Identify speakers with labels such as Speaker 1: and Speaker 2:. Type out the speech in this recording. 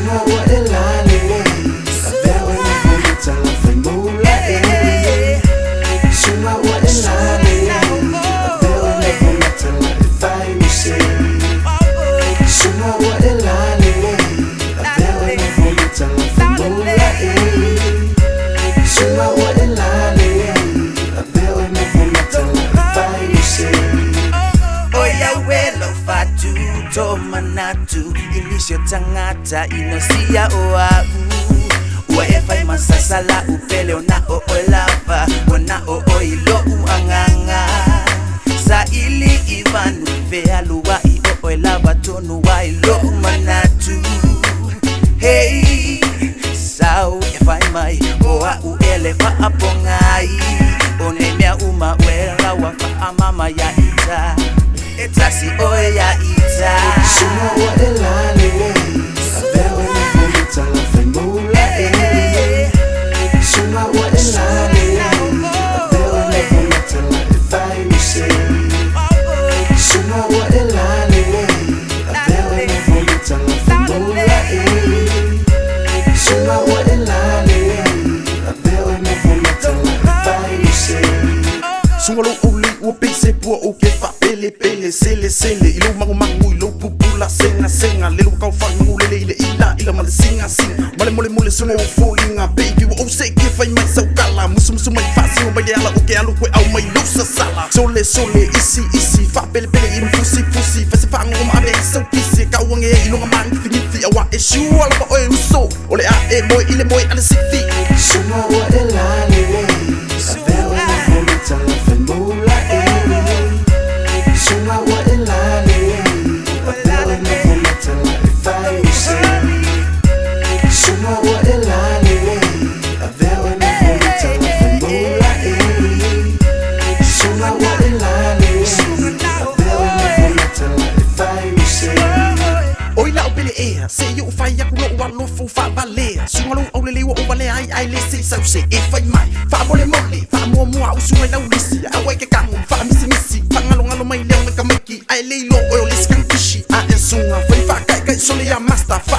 Speaker 1: Sunga wa elale Avewe na kumita la faimula Sunga wa elale Avewe na kumita la ifaimuse Sunga wa elale Avewe na kumita la faimula Sunga wa elale Avewe na kumita la ifaimuse
Speaker 2: Oya welo fatu tomanatu ilisho tangata inosia oau Waefai masasala upele ona olava ona oilo uanganga sa ili ivanu vealu wa olava tonu wa ilo manatu hey sao efai mai oa uele fa apongai onemia uma wera wa fa amama ya ita etasi oya ita
Speaker 1: Sunga wa elale Avewe na kumita la faimula Sunga wa elale Avewe na kumita la ifaimuse Sunga wa elale Avewe na kumita la faimula Sunga wa elale Avewe na kumita la ifaimuse
Speaker 3: Sunga lo uli upise pua uke fa pele pele sele sele ilo mangu mangu ilo pupula senga senga lelo kau fa mangu lele ile ila male singa singa mole mole sunga falling baby wo say ke fa mai sau kala musu musu mai fasi mo bade ala uke alu kwe au mai lusa sala sole sole isi fa pele pele in fusi fusi fa se fa ngo ma be so kisi ka wange ilo ngamang finiti awa eshu ala ba oi uso ole a e moy ile moy ala sikti
Speaker 1: Sunga wa elale Avewe na kumita la faimula Sunga wa elale Avewe na kumita la ifaimuse Sunga wa elale Avewe na kumita la faimula Sunga wa elale Avewe na kumita la ifaimuse
Speaker 3: oi la opele ea se yo fa ya kulo wa lo fu fa valea sunga lo ole le wo vale ai le se sa se e fa mai fa mole fa mo au sunga la ulisi a ke kamu fa misi fa ngalo mai le ka maki ai le lo o le skan kishi a sunga fa kai sole ya master fa